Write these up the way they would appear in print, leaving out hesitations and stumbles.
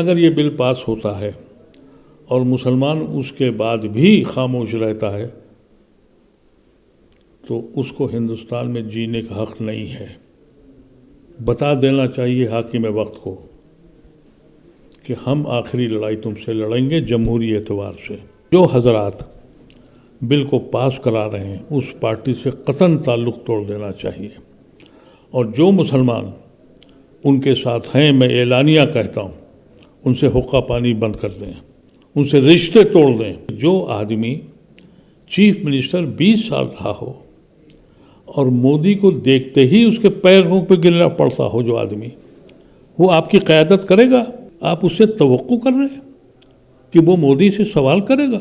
اگر یہ بل پاس ہوتا ہے اور مسلمان اس کے بعد بھی خاموش رہتا ہے تو اس کو ہندوستان میں جینے کا حق نہیں ہے۔ بتا دینا چاہیے حاکم وقت کو کہ ہم آخری لڑائی تم سے لڑیں گے جمہوری اعتبار سے۔ جو حضرات بل کو پاس کرا رہے ہیں اس پارٹی سے قطعاً تعلق توڑ دینا چاہیے، اور جو مسلمان ان کے ساتھ ہیں میں اعلانیہ کہتا ہوں ان سے حقہ پانی بند کر دیں، ان سے رشتے توڑ دیں۔ جو آدمی چیف منسٹر 20 سال رہا ہو اور مودی کو دیکھتے ہی اس کے پیروں پہ گرنا پڑتا ہو، جو آدمی وہ آپ کی قیادت کرے گا؟ آپ اس سے توقع کر رہے ہیں کہ وہ مودی سے سوال کرے گا؟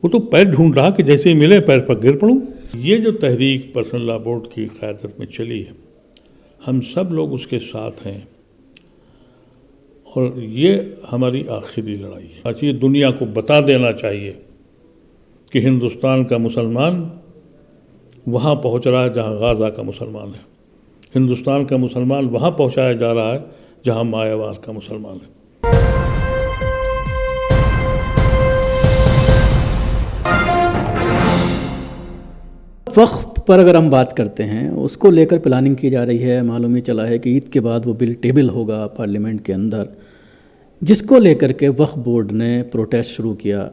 وہ تو پیر ڈھونڈ رہا کہ جیسے ہی ملے پیر پر گر پڑوں۔ یہ جو تحریک پرسنل لا بورڈ کی قیادت میں چلی ہے، ہم سب لوگ اس کے ساتھ ہیں، اور یہ ہماری آخری لڑائی ہے۔ آج یہ دنیا کو بتا دینا چاہیے کہ ہندوستان کا مسلمان وہاں پہنچ رہا ہے جہاں غازہ کا مسلمان ہے، ہندوستان کا مسلمان وہاں پہنچایا جا رہا ہے جہاں مایاوار کا مسلمان ہے۔ وقف پر اگر ہم بات کرتے ہیں، اس کو لے کر پلاننگ کی جا رہی ہے۔ معلوم ہی چلا ہے کہ عید کے بعد وہ بل ٹیبل ہوگا پارلیمنٹ کے اندر، جس کو لے کر کے وقف بورڈ نے پروٹیسٹ شروع کیا۔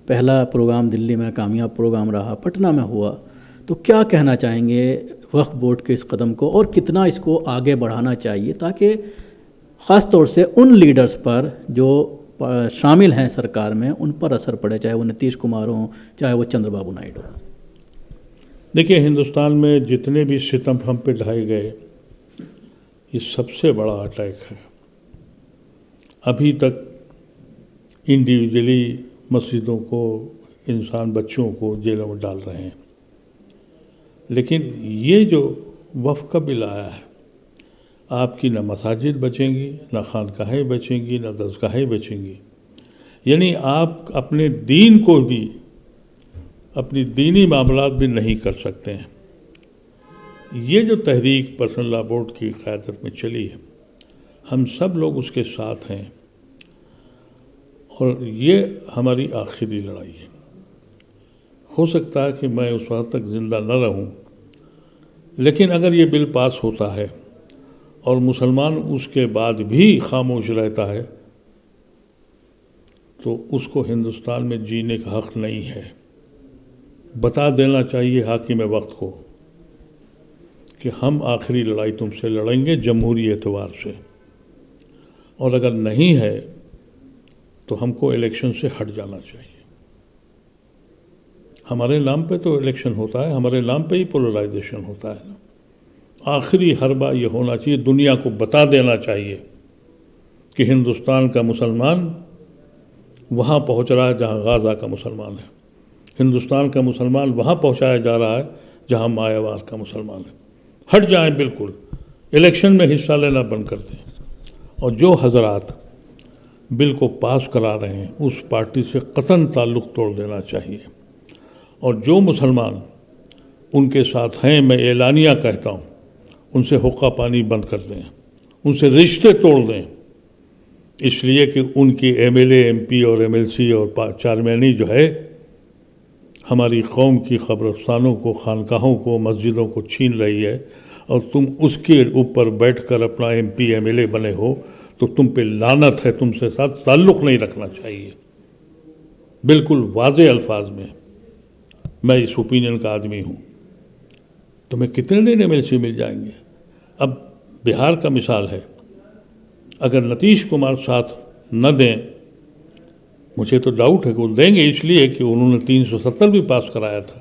پہلا پروگرام دلی میں کامیاب پروگرام رہا، پٹنہ میں ہوا۔ تو کیا کہنا چاہیں گے وقف بورڈ کے اس قدم کو، اور کتنا اس کو آگے بڑھانا چاہیے تاکہ خاص طور سے ان لیڈرز پر جو شامل ہیں سرکار میں ان پر اثر پڑے، چاہے وہ نتیش کمار ہوں، چاہے وہ چندر بابو نائیڈو ہوں؟ دیکھیے، ہندوستان میں جتنے بھی ستم ہم پہ ڈھائے گئے، یہ سب سے بڑا اٹیک ہے۔ ابھی تک انڈیویجلی مسجدوں کو، انسان بچوں کو جیلوں میں ڈال رہے ہیں، لیکن یہ جو وقف کا بل آیا ہے، آپ کی نہ مساجد بچیں گی، نہ خانقاہیں بچیں گی، نہ درسگاہیں بچیں گی۔ یعنی آپ اپنے دین کو بھی، اپنی دینی معاملات بھی نہیں کر سکتے ہیں۔ یہ جو تحریک پرسنل لا بورڈ کی قیادت میں چلی ہے، ہم سب لوگ اس کے ساتھ ہیں، اور یہ ہماری آخری لڑائی ہے۔ ہو سکتا ہے کہ میں اس وقت تک زندہ نہ رہوں، لیکن اگر یہ بل پاس ہوتا ہے اور مسلمان اس کے بعد بھی خاموش رہتا ہے تو اس کو ہندوستان میں جینے کا حق نہیں ہے۔ بتا دینا چاہیے حاکم وقت کو کہ ہم آخری لڑائی تم سے لڑیں گے جمہوری اعتبار سے، اور اگر نہیں ہے تو ہم کو الیکشن سے ہٹ جانا چاہیے۔ ہمارے نام پہ تو الیکشن ہوتا ہے، ہمارے نام پہ ہی پولرائزیشن ہوتا ہے نا۔ آخری حربہ یہ ہونا چاہیے، دنیا کو بتا دینا چاہیے کہ ہندوستان کا مسلمان وہاں پہنچ رہا ہے جہاں غازہ کا مسلمان ہے، ہندوستان کا مسلمان وہاں پہنچایا جا رہا ہے جہاں مایاوار کا مسلمان ہے۔ ہٹ جائیں، بالکل الیکشن میں حصہ لینا بند کر دیں، اور جو حضرات بل کو پاس کرا رہے ہیں اس پارٹی سے قطعاً تعلق توڑ دینا چاہیے، اور جو مسلمان ان کے ساتھ ہیں میں اعلانیہ کہتا ہوں ان سے حقہ پانی بند کر دیں، ان سے رشتے توڑ دیں، اس لیے کہ ان کی M L A, M P اور ایم ایل سی اور چیئرمینی جو ہے ہماری قوم کی قبرستانوں کو، خانقاہوں کو، مسجدوں کو چھین رہی ہے، اور تم اس کے اوپر بیٹھ کر اپنا M P M L A بنے ہو تو تم پہ لعنت ہے، تم سے ساتھ تعلق نہیں رکھنا چاہیے۔ بالکل واضح الفاظ میں میں اس اوپینین کا آدمی ہوں۔ تمہیں کتنے دن ایم ایل سی مل جائیں گے؟ اب بہار کا مثال ہے، اگر نتیش کمار ساتھ نہ دیں، مجھے تو ڈاؤٹ ہے کہ وہ دیں گے، اس لیے کہ انہوں نے 370 بھی پاس کرایا تھا،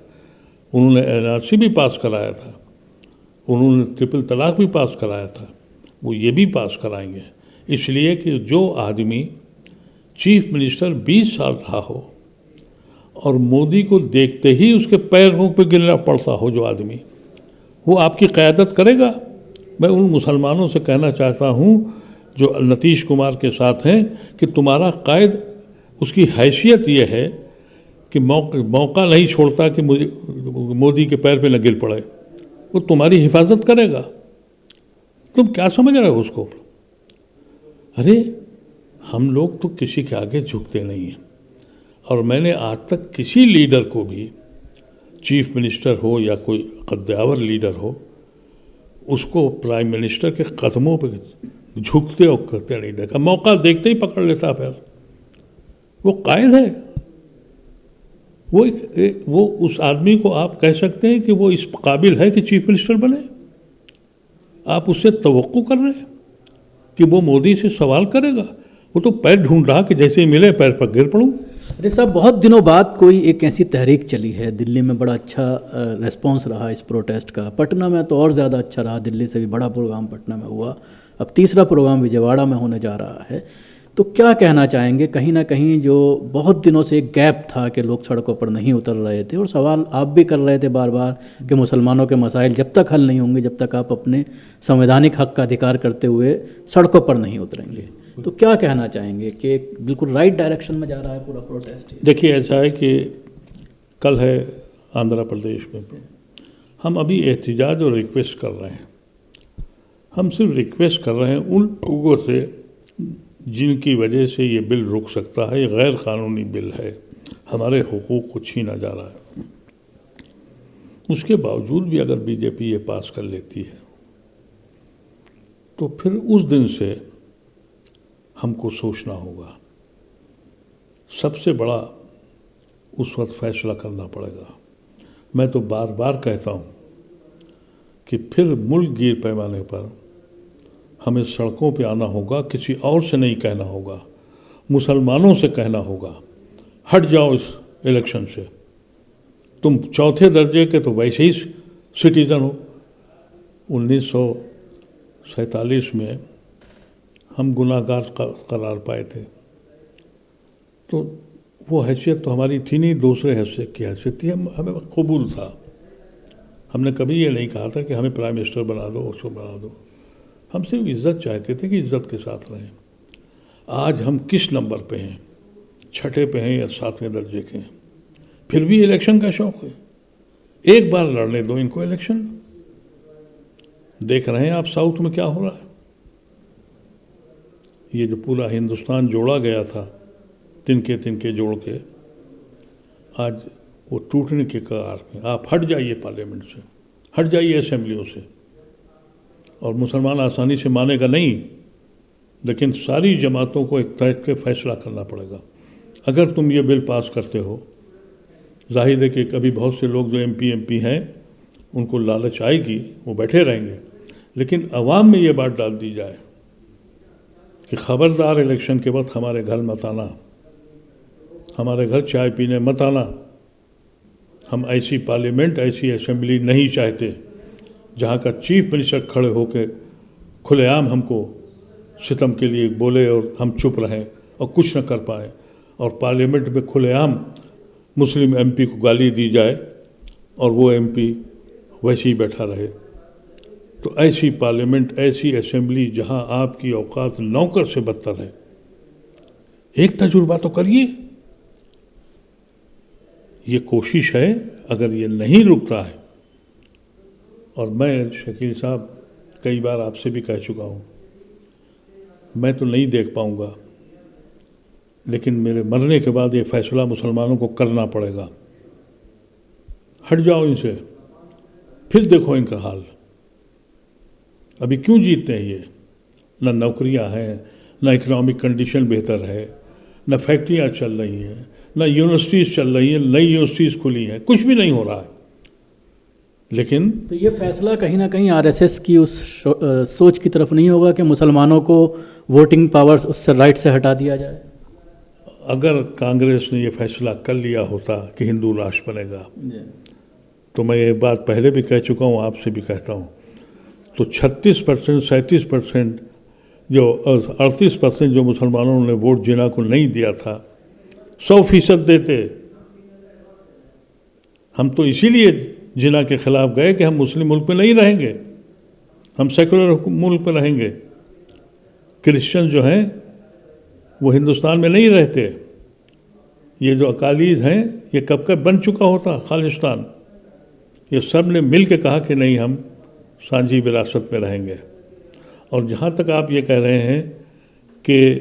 انہوں نے NRC بھی پاس کرایا تھا، انہوں نے ٹرپل طلاق بھی پاس کرایا تھا، وہ یہ بھی پاس کرائیں گے، اس لیے کہ جو آدمی چیف منسٹر 20 سال رہا ہو اور مودی کو دیکھتے ہی اس کے پیروں پہ گرنا پڑتا ہو، جو آدمی وہ آپ کی قیادت کرے گا؟ میں ان مسلمانوں سے کہنا چاہتا ہوں جو نتیش کمار کے ساتھ ہیں کہ تمہارا قائد، اس کی حیثیت یہ ہے کہ موقع نہیں چھوڑتا کہ مودی کے پیر پہ نہ گر پڑے، وہ تمہاری حفاظت کرے گا۔ تم کیا سمجھ رہے ہو اس کو؟ ارے ہم لوگ تو کسی کے آگے جھکتے نہیں ہیں، اور میں نے آج تک کسی لیڈر کو بھی، چیف منسٹر ہو یا کوئی قدآور لیڈر ہو، اس کو پرائم منسٹر کے قدموں پہ جھکتے اور کرتے نہیں دیکھا. موقع دیکھتے ہی پکڑ لیتا. پھر وہ قائد ہے. وہ اس آدمی کو آپ کہہ سکتے ہیں کہ وہ اس قابل ہے کہ چیف منسٹر بنے؟ آپ اس سے توقع کر رہے ہیں کہ وہ مودی سے سوال کرے گا؟ وہ تو پیر ڈھونڈ رہا کہ جیسے ہی ملے پیر پر گر پڑوں. دیکھ صاحب، بہت دنوں بعد کوئی ایک ایسی تحریک چلی ہے دلی میں، بڑا اچھا ریسپانس رہا اس پروٹیسٹ کا. پٹنہ میں تو اور زیادہ اچھا رہا، دلی سے بھی بڑا پروگرام پٹنہ میں ہوا. اب تیسرا پروگرام وجےواڑا میں ہونے جا رہا ہے. تو کیا کہنا چاہیں گے؟ کہیں نہ کہیں جو بہت دنوں سے ایک گیپ تھا کہ لوگ سڑکوں پر نہیں اتر رہے تھے، اور سوال آپ بھی کر رہے تھے بار بار کہ مسلمانوں کے مسائل جب تک حل نہیں ہوں گے جب تک آپ اپنے سنویدھانک حق کا ادھیکار کرتے ہوئے سڑکوں پر نہیں اتریں گے. تو کیا کہنا چاہیں گے کہ بالکل رائٹ ڈائریکشن میں جا رہا ہے پورا پروٹیسٹ؟ دیکھیے، ایسا ہے کہ کل ہے آندھرا پردیش میں، ہم ابھی احتجاج اور ریکویسٹ کر رہے ہیں. ہم صرف ریکویسٹ کر رہے ہیں ان لوگوں سے جن کی وجہ سے یہ بل رک سکتا ہے. یہ غیر قانونی بل ہے، ہمارے حقوق کو چھینا جا رہا ہے. اس کے باوجود بھی اگر بی جے پی یہ پاس کر لیتی ہے تو پھر اس دن سے ہم کو سوچنا ہوگا. سب سے بڑا اس وقت فیصلہ کرنا پڑے گا. میں تو بار بار کہتا ہوں کہ پھر ملک گیر پیمانے پر ہمیں سڑکوں پہ آنا ہوگا. کسی اور سے نہیں کہنا ہوگا، مسلمانوں سے کہنا ہوگا ہٹ جاؤ اس الیکشن سے. تم چوتھے درجے کے تو ویسے ہی سٹیزن ہو. 1947 میں ہم گناہ گار قرار پائے تھے، تو وہ حیثیت تو ہماری تھی نہیں، دوسرے حیثیت کی حیثیت تھی. ہمیں قبول تھا. ہم نے کبھی یہ نہیں کہا تھا کہ ہمیں پرائم منسٹر بنا دو، اس کو بنا دو. ہم صرف عزت چاہتے تھے کہ عزت کے ساتھ رہیں. آج ہم کس نمبر پہ ہیں؟ چھٹے پہ ہیں یا 7ویں درجے کے ہیں؟ پھر بھی الیکشن کا شوق ہے. ایک بار لڑنے دو ان کو الیکشن. دیکھ رہے ہیں آپ ساؤتھ میں کیا ہو رہا ہے. یہ جو پورا ہندوستان جوڑا گیا تھا تنکے جوڑ کے، آج وہ ٹوٹنے کے کگار میں. آپ ہٹ جائیے پارلیمنٹ سے، ہٹ جائیے اسمبلیوں سے، اور مسلمان آسانی سے مانے گا نہیں. لیکن ساری جماعتوں کو ایک طرح کے فیصلہ کرنا پڑے گا. اگر تم یہ بل پاس کرتے ہو، ظاہر ہے کہ کبھی بہت سے لوگ جو ایم پی ہیں ان کو لالچ آئے گی، وہ بیٹھے رہیں گے. لیکن عوام میں یہ بات ڈال دی جائے کہ خبردار الیکشن کے وقت ہمارے گھر مت آنا، ہمارے گھر چائے پینے مت آنا. ہم ایسی پارلیمنٹ، ایسی اسمبلی نہیں چاہتے جہاں کا چیف منسٹر کھڑے ہو کے کھلے عام ہم کو ستم کے لیے بولے اور ہم چپ رہیں اور کچھ نہ کر پائیں، اور پارلیمنٹ میں کھلے عام مسلم ایم پی کو گالی دی جائے اور وہ ایم پی ویسے ہی بیٹھا رہے. تو ایسی پارلیمنٹ، ایسی اسمبلی جہاں آپ کی اوقات نوکر سے بدتر ہے. ایک تجربہ تو کریے. یہ کوشش ہے. اگر یہ نہیں رکتا ہے، اور میں شکیل صاحب کئی بار آپ سے بھی کہہ چکا ہوں، میں تو نہیں دیکھ پاؤں گا، لیکن میرے مرنے کے بعد یہ فیصلہ مسلمانوں کو کرنا پڑے گا. ہٹ جاؤ ان سے، پھر دیکھو ان کا حال. ابھی کیوں جیتتے ہیں یہ؟ نہ نوکریاں ہیں، نہ اکنامک کنڈیشن بہتر ہے، نہ فیکٹریاں چل رہی ہیں، نہ یونیورسٹیز چل رہی ہیں، نئی یونیورسٹیز کھلی ہیں، کچھ بھی نہیں ہو رہا ہے. لیکن تو یہ فیصلہ کہیں نہ کہیں RSS کی اس سوچ کی طرف نہیں ہوگا کہ مسلمانوں کو ووٹنگ پاور اس سے رائٹ سے ہٹا دیا جائے؟ اگر کانگریس نے یہ فیصلہ کر لیا ہوتا کہ ہندو راشٹر بنے گا، تو میں یہ بات پہلے بھی کہہ چکا ہوں، آپ سے بھی کہتا ہوں، تو 36%، 37%، جو 38% جو مسلمانوں نے ووٹ جنا کو نہیں دیا تھا، 100% دیتے. ہم تو اسی لیے جنا کے خلاف گئے کہ ہم مسلم ملک میں نہیں رہیں گے، ہم سیکولر ملک میں رہیں گے. کرسچن جو ہیں وہ ہندوستان میں نہیں رہتے. یہ جو اکالیز ہیں، یہ کب کا بن چکا ہوتا خالصتان. یہ سب نے مل کے کہا کہ نہیں، ہم سانجھی وراثت میں رہیں گے. اور جہاں تک آپ یہ کہہ رہے ہیں کہ